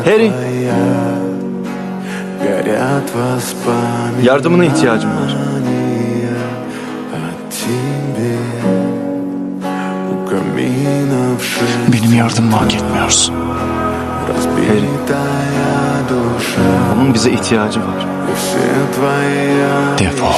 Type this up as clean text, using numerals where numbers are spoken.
Harry, yardımına ihtiyacım var. Benim yardımımı hak etmiyorsun. Harry, onun bize ihtiyacı var. Defol.